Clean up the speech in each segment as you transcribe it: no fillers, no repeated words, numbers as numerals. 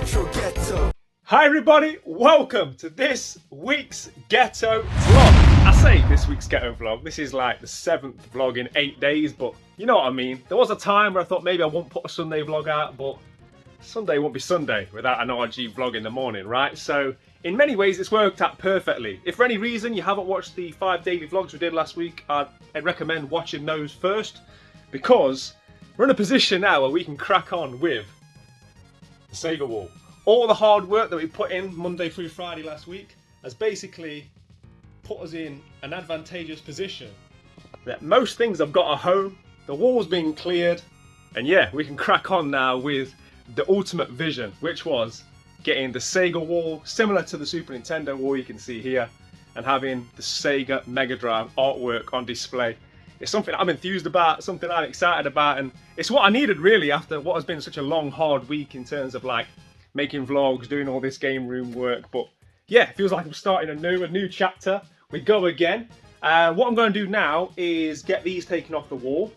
Central Ghetto. Hi everybody, welcome to this week's Ghetto vlog. I say this week's Ghetto vlog, this is like the 7th vlog in 8 days, but you know what I mean. There was a time where I thought maybe I won't put a Sunday vlog out, but Sunday won't be Sunday without an RG vlog in the morning, right? So in many ways it's worked out perfectly. If for any reason you haven't watched the 5 daily vlogs we did last week, I'd recommend watching those first, because we're in a position now where we can crack on with the Sega wall. All the hard work that we put in Monday through Friday last week has basically put us in an advantageous position that most things have got a home, the wall's been cleared, and yeah, we can crack on now with the ultimate vision, which was getting the Sega wall similar to the Super Nintendo wall you can see here, and having the Sega Mega Drive artwork on display. It's something I'm enthused about, something I'm excited about, and it's what I needed really after what has been such a long, hard week in terms of like making vlogs, doing all this game room work. But yeah, it feels like I'm starting a new chapter. We go again. What I'm going to do now is get these taken off the wall.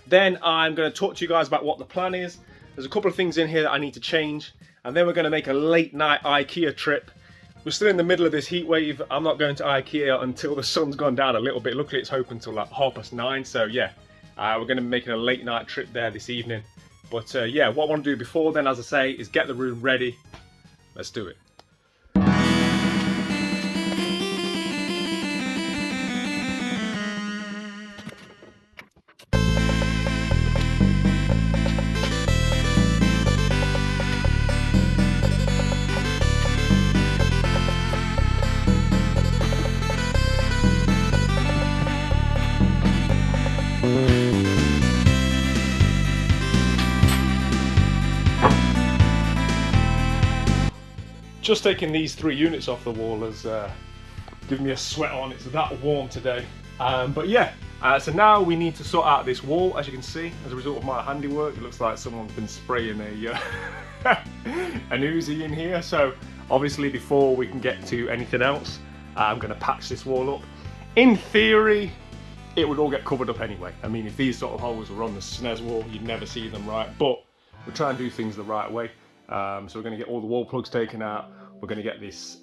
Then I'm going to talk to you guys about what the plan is. There's a couple of things in here that I need to change, and then we're going to make a late night Ikea trip. We're still in the middle of this heat wave. I'm not going to Ikea until the sun's gone down a little bit. Luckily it's open until like 9:30, so yeah, we're going to be making a late night trip there this evening. But yeah, what I want to do before then, as I say, is get the room ready. Let's do it. Just taking these 3 units off the wall has given me a sweat on. It's that warm today. But yeah, so now we need to sort out this wall. As you can see, as a result of my handiwork, it looks like someone's been spraying a an Uzi in here. So obviously before we can get to anything else, I'm going to patch this wall up. In theory, it would all get covered up anyway. I mean, if these sort of holes were on the SNES wall, you'd never see them, right? But we're trying to do things the right way. So we're going to get all the wall plugs taken out. We're going to get this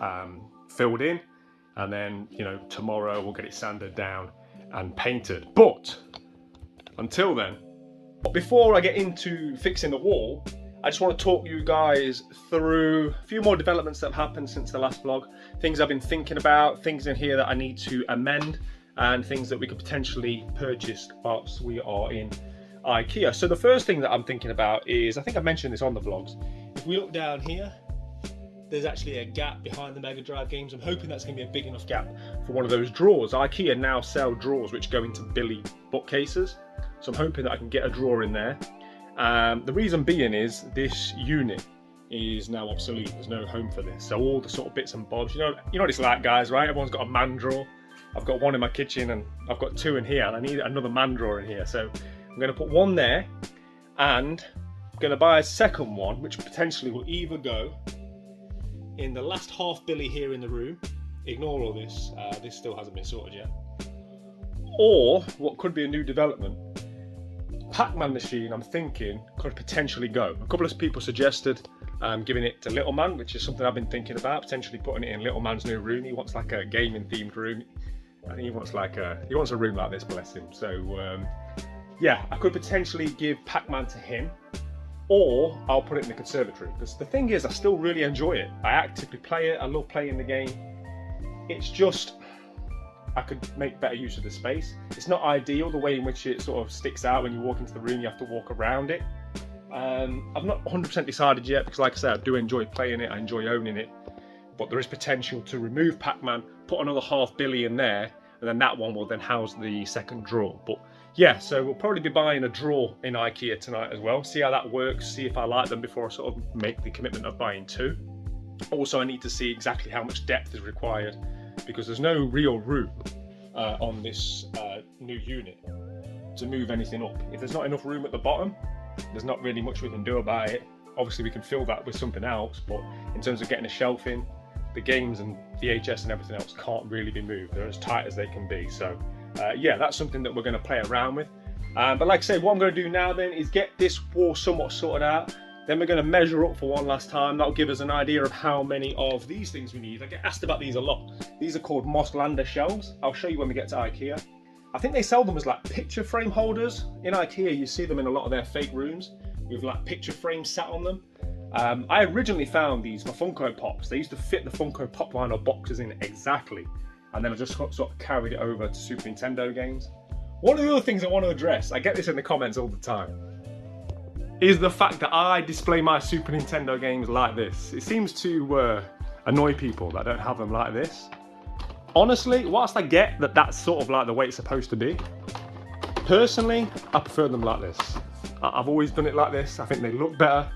filled in, and then, you know, tomorrow we'll get it sanded down and painted. But until then, before I get into fixing the wall, I just want to talk you guys through a few more developments that have happened since the last vlog. Things I've been thinking about, things in here that I need to amend, and things that we could potentially purchase whilst we are in Ikea. So the first thing that I'm thinking about is, I think I mentioned this on the vlogs, if we look down here, there's actually a gap behind the Mega Drive games. I'm hoping that's going to be a big enough gap for one of those drawers. Ikea now sell drawers which go into Billy bookcases, so I'm hoping that I can get a drawer in there. The reason being is this unit is now obsolete. There's no home for this, so all the sort of bits and bobs, you know what it's like, guys, right? Everyone's got a man drawer. I've got one in my kitchen and I've got 2 in here, and I need another man drawer in here, so I'm going to put one there, and I'm going to buy a second one which potentially will either go in the last half Billy here in the room. Ignore all this, this still hasn't been sorted yet. Or what could be a new development, Pac-Man machine, I'm thinking could potentially go. A couple of people suggested giving it to Little Man, which is something I've been thinking about, potentially putting it in Little Man's new room. He wants like a gaming themed room. I think he wants a room like this, bless him. So yeah, I could potentially give Pac-Man to him, or I'll put it in the conservatory, because the thing is, I still really enjoy it. I actively play it, I love playing the game. It's just, I could make better use of the space. It's not ideal, the way in which it sort of sticks out when you walk into the room, you have to walk around it. I've not 100% decided yet, because like I said, I do enjoy playing it, I enjoy owning it, but there is potential to remove Pac-Man, put another half Billy in there, and then that one will then house the second drawer. But yeah, so we'll probably be buying a drawer in Ikea tonight as well, see how that works, see if I like them before I sort of make the commitment of buying 2. Also, I need to see exactly how much depth is required, because there's no real room on this new unit to move anything up. If there's not enough room at the bottom, there's not really much we can do about it. Obviously we can fill that with something else, but in terms of getting a shelf in, the games and VHS and everything else can't really be moved. They're as tight as they can be. So yeah, that's something that we're going to play around with. But like I say, what I'm going to do now then is get this wall somewhat sorted out, Then we're going to measure up for one last time. That'll give us an idea of how many of these things we need. I get asked about these a lot. These are called Mosslander shelves. I'll show you when we get to Ikea. I think they sell them as like picture frame holders. In Ikea, you see them in a lot of their fake rooms with like picture frames sat on them. I originally found these for Funko Pops. They used to fit the Funko Pop vinyl boxes in exactly. And then I just sort of carried it over to Super Nintendo games. One of the other things I want to address, I get this in the comments all the time, is the fact that I display my Super Nintendo games like this. It seems to annoy people that I don't have them like this. Honestly, whilst I get that that's sort of like the way it's supposed to be, personally, I prefer them like this. I've always done it like this. I think they look better.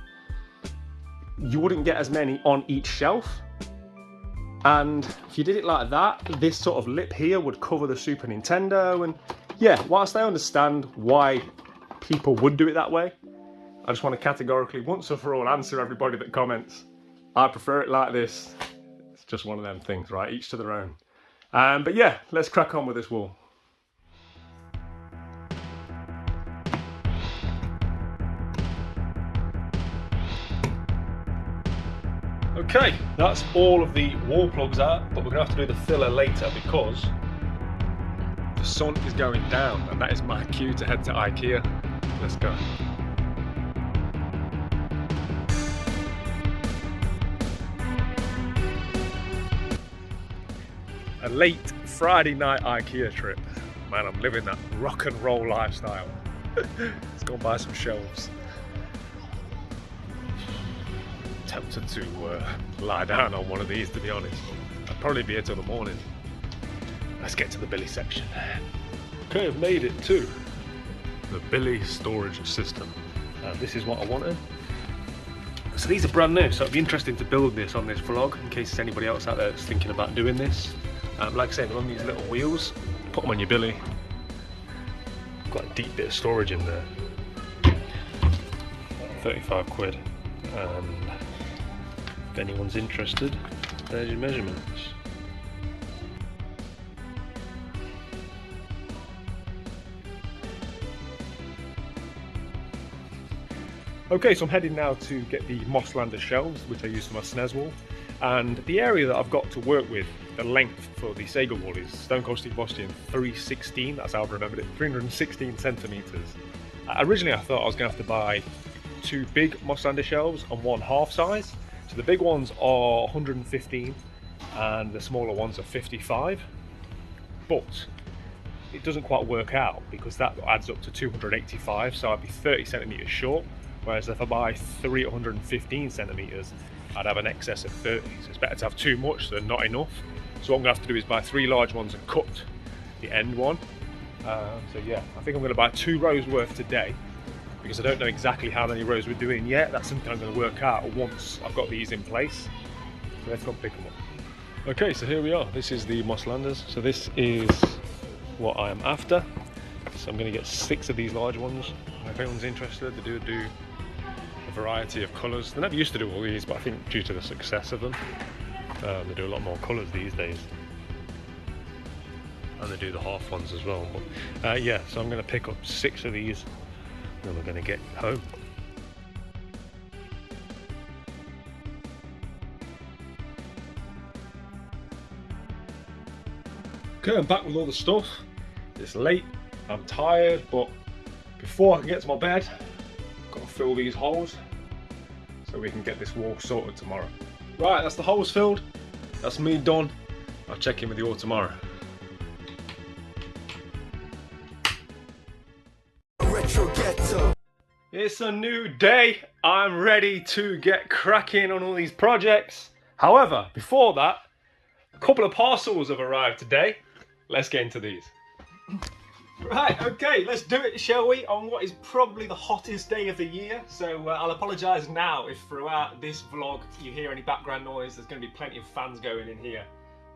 You wouldn't get as many on each shelf. And if you did it like that, this sort of lip here would cover the Super Nintendo. And yeah, whilst I understand why people would do it that way, I just want to categorically, once and for all, answer everybody that comments. I prefer it like this. It's just one of them things, right? Each to their own. But yeah, let's crack on with this wall. Okay, that's all of the wall plugs out, but we're going to have to do the filler later because the sun is going down, and that is my cue to head to Ikea. Let's go. A late Friday night Ikea trip. Man, I'm living that rock and roll lifestyle. Let's go and buy some shelves. Tempted to lie down on one of these, to be honest. I'd probably be here till the morning. Let's get to the Billy section. Okay, I've made it to the Billy storage system. This is what I wanted. So these are brand new, so it'd be interesting to build this on this vlog in case there's anybody else out there that's thinking about doing this. Like I say, they're on these little wheels. Put them on your Billy. Got a deep bit of storage in there. 35 quid. And if anyone's interested, there's your measurements. Okay, so I'm heading now to get the Mosslander shelves, which I use for my SNES wall. And the area that I've got to work with, the length for the Sega wall is Stone Cold Steve Austin 316, that's how I've remembered it, 316 centimeters. Originally I thought I was going to have to buy two big Mosslander shelves and one half size. So the big ones are 115 and the smaller ones are 55. But it doesn't quite work out because that adds up to 285, so I'd be 30 centimeters short. Whereas if I buy 315 centimeters, I'd have an excess of 30. So it's better to have too much than not enough. So what I'm going to have to do is buy 3 large ones and cut the end one. So yeah, I think I'm going to buy 2 rows worth today because I don't know exactly how many rows we're doing yet. That's something I'm going to work out once I've got these in place. So let's go and pick them up. Okay, so here we are. This is the Mosslanders. So this is what I am after. So I'm going to get 6 of these large ones. If anyone's interested, they do a variety of colours. They never used to do all these, but I think due to the success of them, they do a lot more colours these days. And they do the half ones as well. But yeah, so I'm going to pick up 6 of these, and then we're going to get home. Okay, I'm back with all the stuff. It's late, I'm tired, but before I can get to my bed, I've got to fill these holes so we can get this wall sorted tomorrow. Right, that's the holes filled. That's me done. I'll check in with you all tomorrow. Retro Ghetto. It's a new day. I'm ready to get cracking on all these projects. However, before that, a couple of parcels have arrived today. Let's get into these. Right, okay, let's do it, shall we, on what is probably the hottest day of the year. So I'll apologise now if throughout this vlog you hear any background noise. There's going to be plenty of fans going in here.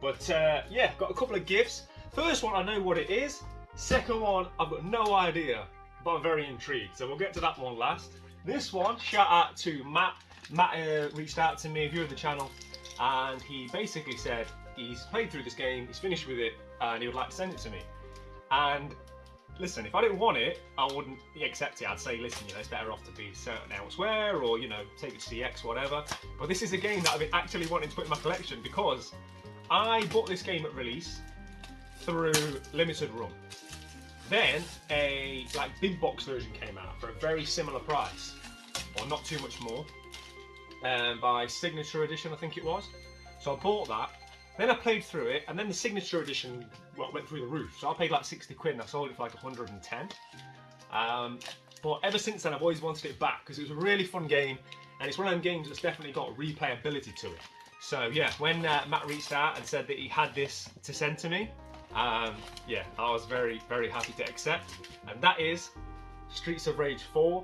But yeah, got a couple of gifts. First one, I know what it is. Second one, I've got no idea, but I'm very intrigued. So we'll get to that one last. This one, shout out to Matt. Matt reached out to me, viewer of the channel, and he basically said he's played through this game, he's finished with it, and he would like to send it to me. And listen, if I didn't want it, I wouldn't accept it. I'd say, listen, you know, it's better off to be certain elsewhere, or, you know, take it to CX, whatever. But this is a game that I've been actually wanting to put in my collection because I bought this game at release through Limited Run. Then a big box version came out for a very similar price, or not too much more, by Signature Edition, I think it was. So I bought that. Then I played through it, and then the Signature Edition went through the roof. So I paid like 60 quid, and I sold it for like 110. But ever since then, I've always wanted it back because it was a really fun game, and it's one of them games that's definitely got replayability to it. So yeah, when Matt reached out and said that he had this to send to me, yeah, I was very, very happy to accept. And that is Streets of Rage 4.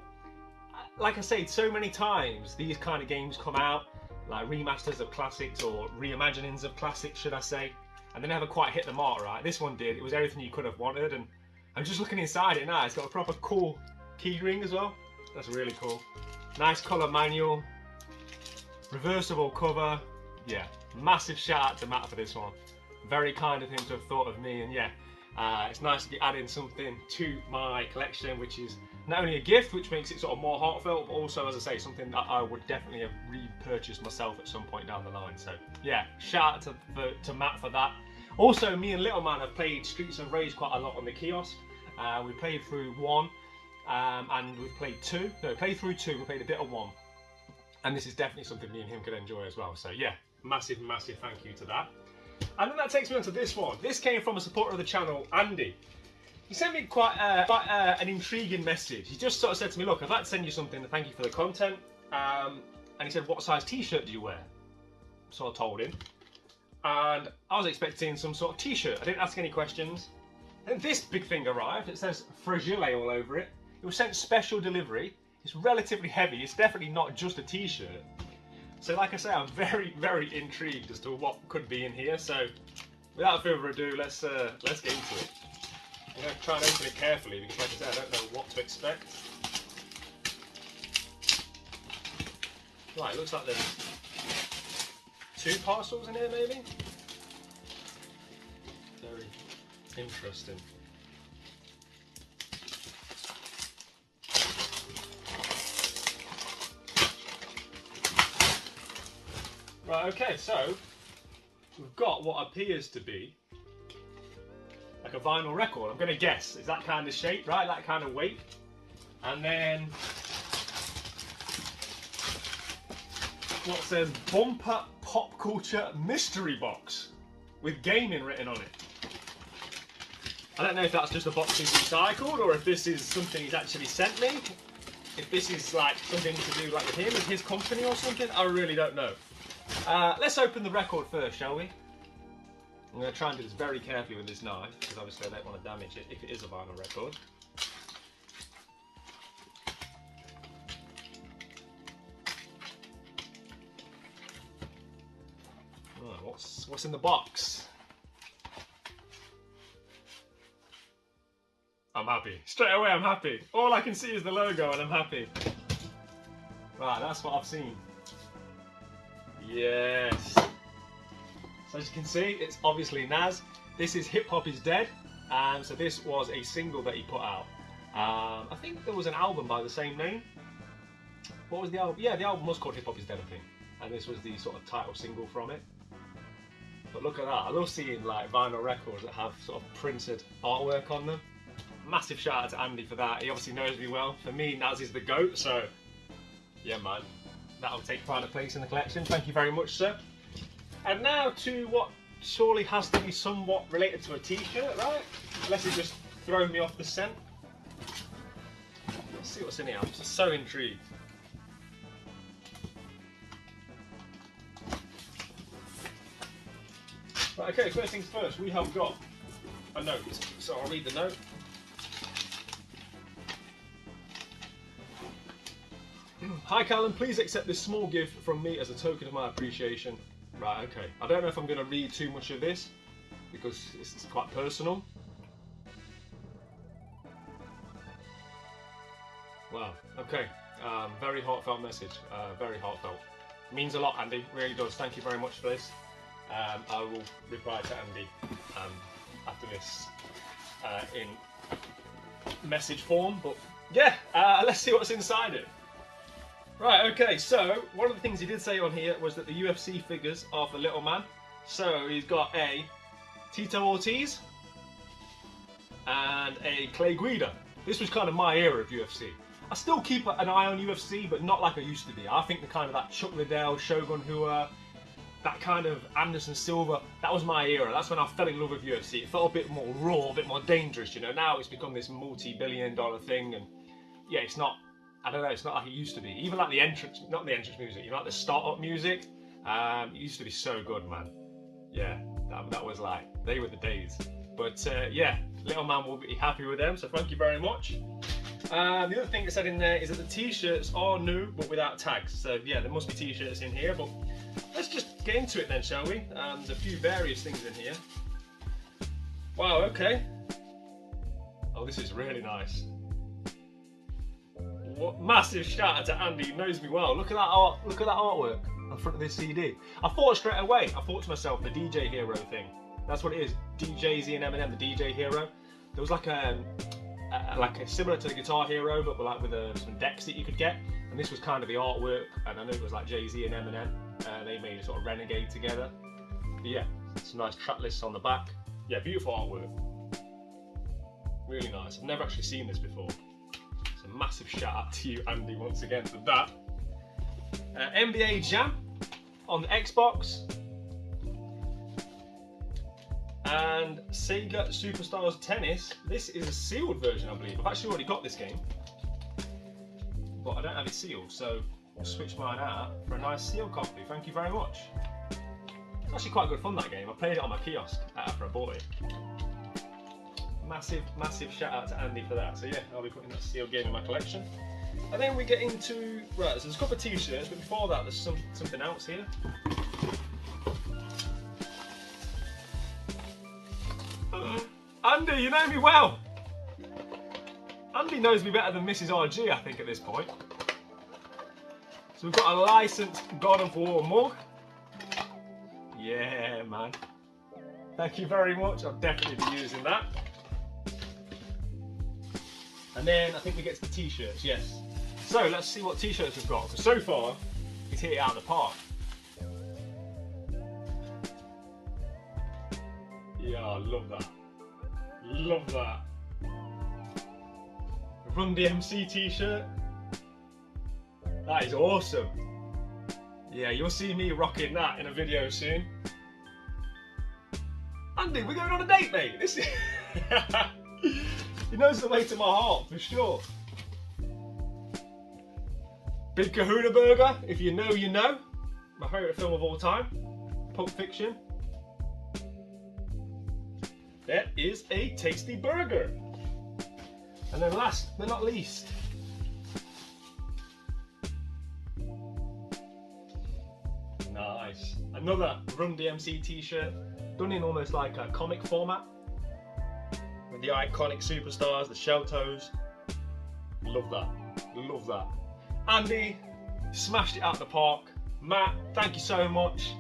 Like I say, so many times these kind of games come out, like remasters of classics or reimaginings of classics, should I say, and they never quite hit the mark, right? This one did. It was everything you could have wanted, and I'm just looking inside it now. It's got a proper cool keyring as well. That's really cool. Nice colour manual, reversible cover. Yeah, massive shout out to Matt for this one. Very kind of him to have thought of me, and yeah, it's nice to be adding something to my collection, which is not only a gift, which makes it sort of more heartfelt, but also, as I say, something that I would definitely have repurchased myself at some point down the line. So yeah, shout out to Matt for that. Also, me and Little Man have played Streets of Rage quite a lot on the kiosk. We played through 1, and we've played 2. No, played through 2, we played a bit of 1. And this is definitely something me and him could enjoy as well. So yeah, massive, massive thank you to that. And then that takes me on to this one. This came from a supporter of the channel, Andy. He sent me quite an intriguing message. He just sort of said to me, look, I'd like to send you something to thank you for the content. And he said, what size t-shirt do you wear? So I told him. And I was expecting some sort of t-shirt. I didn't ask any questions. And this big thing arrived. It says Fragile all over it. It was sent special delivery. It's relatively heavy. It's definitely not just a t-shirt. So like I say, I'm very, very intrigued as to what could be in here. So without further ado, let's get into it. I'm going to try and open it carefully because, like I said, I don't know what to expect. Right, it looks like there's 2 parcels in here, maybe? Very interesting. Right, okay, so we've got what appears to be like a vinyl record. I'm going to guess. It's that kind of shape, right? That kind of weight. And then what's a bumper pop culture mystery box with gaming written on it. I don't know if that's just a box he's recycled or if this is something he's actually sent me. If this is like something to do like with him, with his company or something, I really don't know. Let's open the record first, shall we? I'm going to try and do this very carefully with this knife, because obviously I don't want to damage it if it is a vinyl record. Oh, what's in the box? I'm happy. Straight away I'm happy. All I can see is the logo and I'm happy. Right, that's what I've seen. Yes. So as you can see, it's obviously Nas. This is Hip Hop Is Dead. So this was a single that he put out. I think there was an album by the same name. What was the album? Yeah, the album was called Hip Hop Is Dead, I think. And this was the sort of title single from it. But look at that. I love seeing like vinyl records that have sort of printed artwork on them. Massive shout out to Andy for that. He obviously knows me well. For me, Nas is the GOAT, so yeah, man. That'll take pride of place in the collection. Thank you very much, sir. And now to what surely has to be somewhat related to a t-shirt, right? Unless it just thrown me off the scent. Let's see what's in here. I'm just so intrigued. Right, okay, first things first, we have got a note. So I'll read the note. Hi Callum, please accept this small gift from me as a token of my appreciation. Right, okay. I don't know if I'm going to read too much of this because it's quite personal. Wow, okay. Very heartfelt message. Very heartfelt. Means a lot, Andy. Really does. Thank you very much for this. I will reply to Andy after this in message form, but yeah, let's see what's inside it. Right, okay, so one of the things he did say on here was that the UFC figures are for little man. So he's got a Tito Ortiz and a Clay Guida. This was kind of my era of UFC. I still keep an eye on UFC, but not like I used to be. I think the kind of that Chuck Liddell, Shogun Rua, that kind of Anderson Silva, that was my era. That's when I fell in love with UFC. It felt a bit more raw, a bit more dangerous, you know. Now it's become this multi-billion-dollar thing, and yeah, it's not, I don't know, it's not like it used to be. Even like the entrance, not the entrance music, you know, like the start-up music, it used to be so good, man. Yeah, that was like, they were the days. But yeah, little man will be happy with them, so thank you very much. The other thing that said in there is that the t-shirts are new, but without tags. So yeah, there must be t-shirts in here, but let's just get into it then, shall we? There's a few various things in here. Wow, okay. Oh, this is really nice. What massive shout out to Andy, he knows me well. Look at that art, look at that artwork on front of this CD. I thought straight away, I thought to myself, the DJ Hero thing. That's what it is, DJZ and Eminem, the DJ Hero. There was like a similar to the Guitar Hero, but like with some decks that you could get. And this was kind of the artwork, and I know it was like Jay-Z and Eminem. They made a sort of renegade together. But yeah, some nice track lists on the back. Yeah, beautiful artwork. Really nice. I've never actually seen this before. So massive shout out to you, Andy, once again for that. NBA Jam on the Xbox. And Sega Superstars Tennis. This is a sealed version, I believe. I've actually already got this game, but I don't have it sealed, so I'll switch mine out for a nice sealed copy. Thank you very much. It's actually quite good fun, that game. I played it on my kiosk after I bought it. Massive, massive shout out to Andy for that. So yeah, I'll be putting that sealed game in my collection. And then we get into, right, so there's a couple of t-shirts, but before that there's something else here. Andy, you know me well. Andy knows me better than Mrs. RG, I think, at this point. So we've got a licensed God of War mug. Yeah, man. Thank you very much. I'll definitely be using that. And then I think we get to the t-shirts, yes. So let's see what t-shirts we've got. Because so far, he's hit it out of the park. Yeah, I love that. Love that. Run DMC t-shirt. That is awesome. Yeah, you'll see me rocking that in a video soon. Andy, we're going on a date, mate. This is he knows the way to my heart, for sure. Big Kahuna Burger, if you know, you know. My favourite film of all time. Pulp Fiction. That is a tasty burger. And then last but not least, nice, another Run DMC t-shirt, done in almost like a comic format, with the iconic superstars, the shell toes. Love that, love that. Andy, smashed it out of the park. Matt, thank you so much.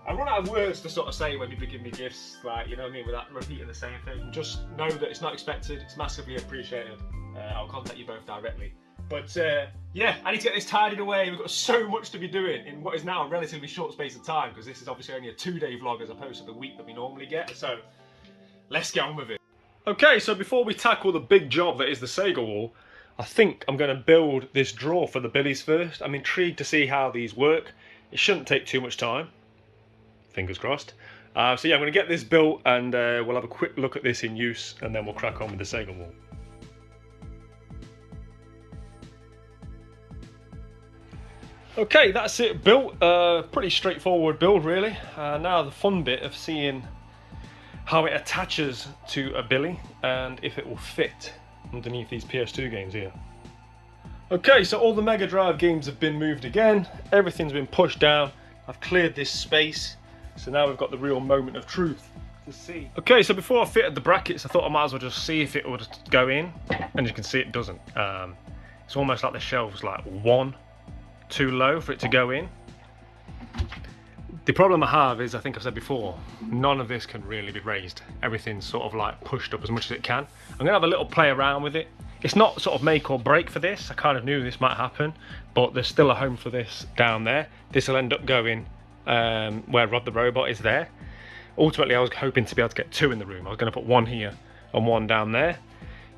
I run out of words to sort of say when people give me gifts, like, you know what I mean, without repeating the same thing. Just know that it's not expected, it's massively appreciated. I'll contact you both directly. But yeah, I need to get this tidied away. We've got so much to be doing in what is now a relatively short space of time, because this is obviously only a 2-day vlog as opposed to the week that we normally get. So let's get on with it. Okay, so before we tackle the big job that is the Sega wall, I think I'm going to build this drawer for the Billies first. I'm intrigued to see how these work. It shouldn't take too much time. Fingers crossed. So yeah, I'm going to get this built, and we'll have a quick look at this in use, and then we'll crack on with the Sega wall. Okay, that's it built. Pretty straightforward build, really. Now the fun bit of seeing how it attaches to a Billy and if it will fit underneath these PS2 games here. Okay, so all the Mega Drive games have been moved again. Everything's been pushed down. I've cleared this space. So now we've got the real moment of truth to see. Okay, so before I fitted the brackets, I thought I might as well just see if it would go in. And you can see it doesn't. It's almost like the shelf's like one too low for it to go in. The problem I have is, I think I've said before, none of this can really be raised. Everything's sort of like pushed up as much as it can. I'm gonna have a little play around with it. It's not sort of make or break for this. I kind of knew this might happen, but there's still a home for this down there. This will end up going where Rob the Robot is there. Ultimately, I was hoping to be able to get 2 in the room. I was gonna put 1 here and 1 down there.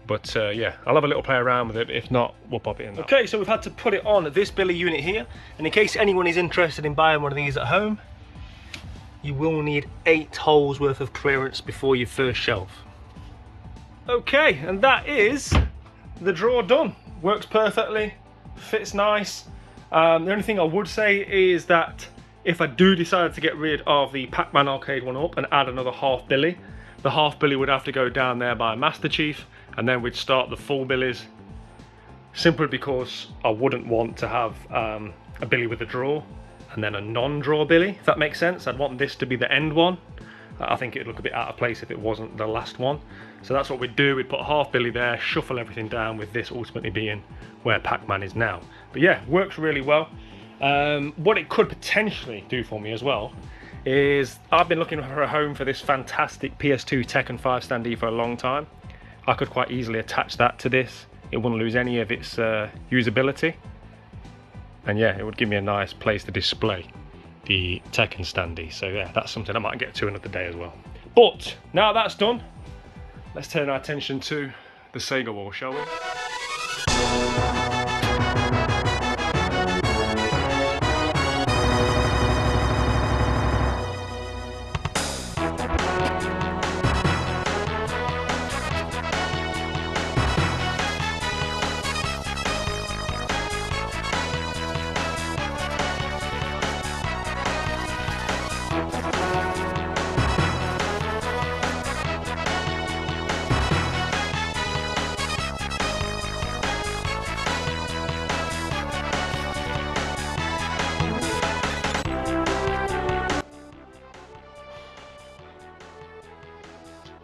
But yeah, I'll have a little play around with it. If not, we'll pop it in there. Okay, so we've had to put it on this Billy unit here. And in case anyone is interested in buying one of these at home, you will need 8 holes worth of clearance before your first shelf. Okay, and that is the drawer done. Works perfectly, fits nice. The only thing I would say is that if I do decide to get rid of the Pac-Man arcade one up and add another half Billy, the half Billy would have to go down there by Master Chief, and then we'd start the full Billies, simply because I wouldn't want to have a Billy with a drawer and then a non-drawer Billy, if that makes sense. I'd want this to be the end one. I think it'd look a bit out of place if it wasn't the last one. So that's what we'd do. We'd put half Billy there, shuffle everything down, with this ultimately being where Pac-Man is now. But yeah, works really well. What it could potentially do for me as well is, I've been looking for a home for this fantastic PS2 Tekken 5 standee for a long time. I could quite easily attach that to this. It wouldn't lose any of its usability. And yeah, it would give me a nice place to display the Tekken standee. So yeah, that's something I might get to another day as well. But now that's done, let's turn our attention to the Sega wall, shall we?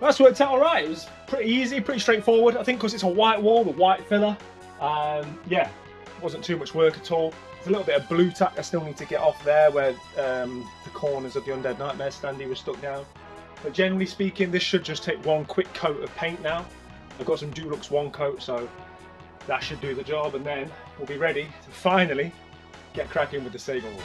That's worked out alright. It was pretty easy, pretty straightforward. I think because it's a white wall with white filler, yeah, wasn't too much work at all. There's a little bit of blue tack I still need to get off there where the corners of the Undead Nightmare standee were stuck down. But generally speaking, this should just take 1 quick coat of paint now. I've got some Dulux 1 coat, so that should do the job, and then we'll be ready to finally get cracking with the Sega wall.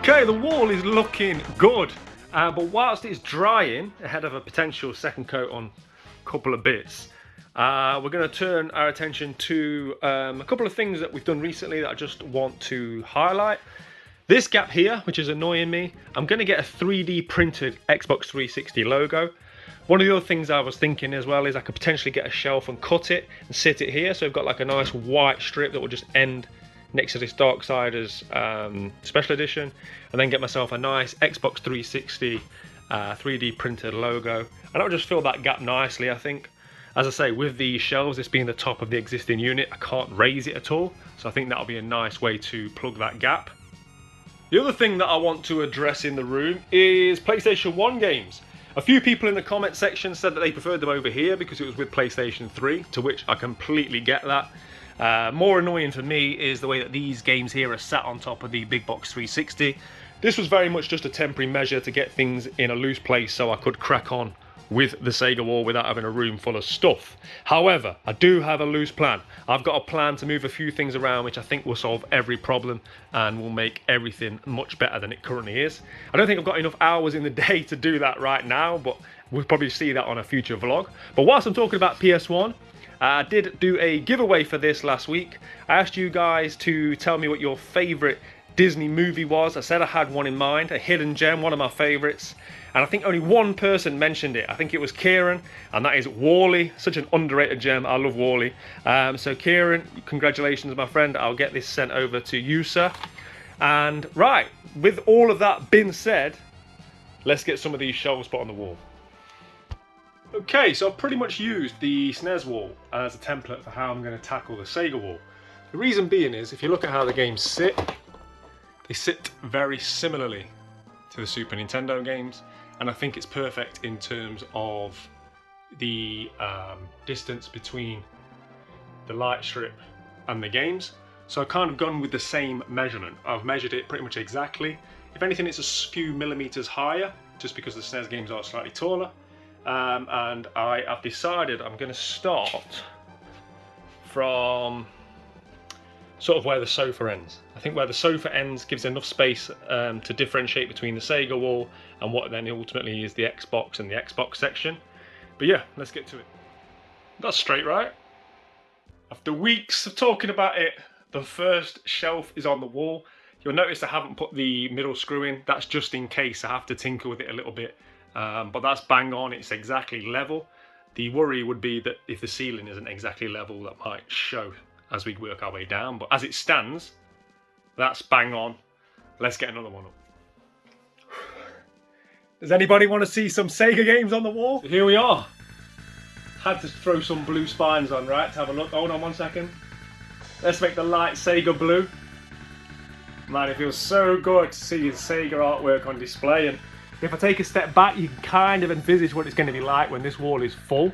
Okay, the wall is looking good, but whilst it's drying, ahead of a potential second coat on a couple of bits, we're going to turn our attention to a couple of things that we've done recently that I just want to highlight. This gap here, which is annoying me, I'm going to get a 3D printed Xbox 360 logo. One of the other things I was thinking as well is I could potentially get a shelf and cut it and sit it here, so I've got like a nice white strip that will just end next to this Darksiders special edition, and then get myself a nice Xbox 360 3D printed logo, and I'll just fill that gap nicely. I think, as I say, with the shelves, this being the top of the existing unit, I can't raise it at all, so I think that'll be a nice way to plug that gap. The other thing that I want to address in the room is PlayStation 1 games. A few people in the comment section said that they preferred them over here because it was with PlayStation 3, to which I completely get that. More annoying for me is the way that these games here are sat on top of the big box 360. This was very much just a temporary measure to get things in a loose place so I could crack on with the Sega wall without having a room full of stuff. However, I do have a loose plan. I've got a plan to move a few things around which I think will solve every problem and will make everything much better than it currently is. I don't think I've got enough hours in the day to do that right now, but we'll probably see that on a future vlog. But whilst I'm talking about PS1, I did do a giveaway for this last week. I asked you guys to tell me what your favourite Disney movie was. I said I had one in mind, a hidden gem, one of my favourites. And I think only one person mentioned it. I think it was Kieran, and that is Wally. Such an underrated gem. I love Wally. So Kieran, congratulations, my friend. I'll get this sent over to you, sir. And right, with all of that being said, let's get some of these shelves put on the wall. Okay, so I've pretty much used the SNES wall as a template for how I'm going to tackle the Sega wall. The reason being is, if you look at how the games sit, they sit very similarly to the Super Nintendo games, and I think it's perfect in terms of the distance between the light strip and the games. So I've kind of gone with the same measurement. I've measured it pretty much exactly. If anything, it's a few millimeters higher, just because the SNES games are slightly taller. And I have decided I'm going to start from sort of where the sofa ends. I think where the sofa ends gives enough space to differentiate between the Sega wall and what then ultimately is the Xbox and the Xbox section. But yeah, let's get to it. That's straight, right? After weeks of talking about it, the first shelf is on the wall. You'll notice I haven't put the middle screw in. That's just in case I have to tinker with it a little bit. But that's bang on, it's exactly level. The worry would be that if the ceiling isn't exactly level, that might show as we work our way down. But as it stands, that's bang on. Let's get another one up. Does anybody want to see some Sega games on the wall? So here we are. Had to throw some blue spines on, right, to have a look. Hold on 1 second. Let's make the light Sega blue. Man, it feels so good to see the Sega artwork on display. And if I take a step back, you can kind of envisage what it's going to be like when this wall is full.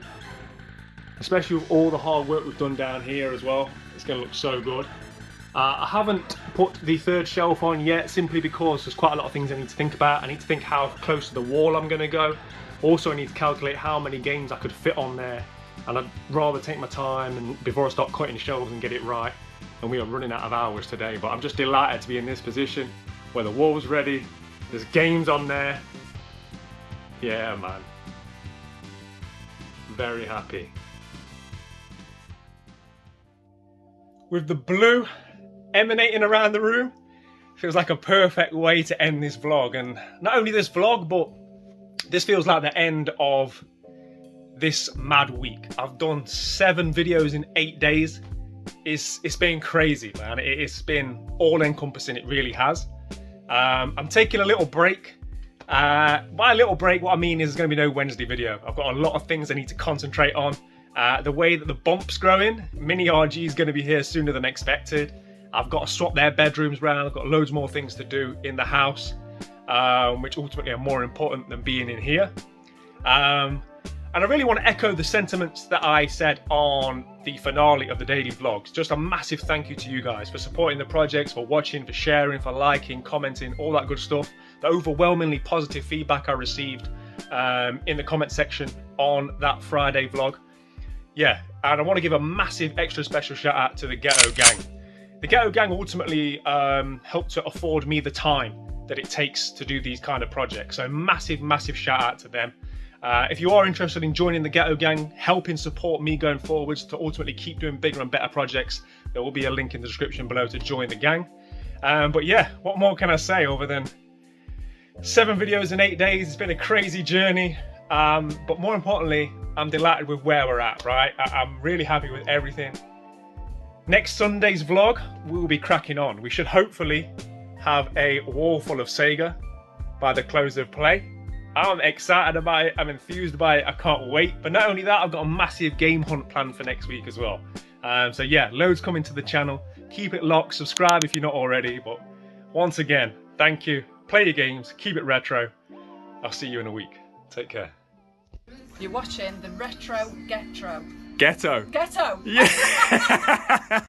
Especially with all the hard work we've done down here as well. It's going to look so good. I haven't put the third shelf on yet, simply because there's quite a lot of things I need to think about. I need to think how close to the wall I'm going to go. Also, I need to calculate how many games I could fit on there. And I'd rather take my time and before I start cutting shelves and get it right. And we are running out of hours today, but I'm just delighted to be in this position where the wall's ready. There's games on there. Yeah, man. Very happy. With the blue emanating around the room, feels like a perfect way to end this vlog. And not only this vlog, but this feels like the end of this mad week. I've done 7 videos in 8 days. It's been crazy, man. It's been all-encompassing, it really has. I'm taking a little break. By a little break, what I mean is there's going to be no Wednesday video. I've got a lot of things I need to concentrate on. The way that the bump's growing, Mini RG is going to be here sooner than expected. I've got to swap their bedrooms around. I've got loads more things to do in the house, which ultimately are more important than being in here. And I really want to echo the sentiments that I said on the finale of the daily vlogs. Just a massive thank you to you guys for supporting the projects, for watching, for sharing, for liking, commenting, all that good stuff. The overwhelmingly positive feedback I received in the comment section on that Friday vlog. Yeah, and I want to give a massive extra special shout out to the Ghetto gang. The Ghetto gang ultimately helped to afford me the time that it takes to do these kind of projects. So massive, massive shout out to them. If you are interested in joining the Ghetto gang, helping support me going forwards to ultimately keep doing bigger and better projects, there will be a link in the description below to join the gang. But yeah, what more can I say other than 7 videos in 8 days? It's been a crazy journey. But more importantly, I'm delighted with where we're at, right? I'm really happy with everything. Next Sunday's vlog, we will be cracking on. We should hopefully have a wall full of Sega by the close of play. I'm excited about it, I'm enthused by it, I can't wait. But not only that, I've got a massive game hunt planned for next week as well. So yeah, loads coming to the channel. Keep it locked, subscribe if you're not already. But once again, thank you. Play your games, keep it retro. I'll see you in a week. Take care. You're watching the Retro Ghetto. Ghetto. Ghetto! Yeah!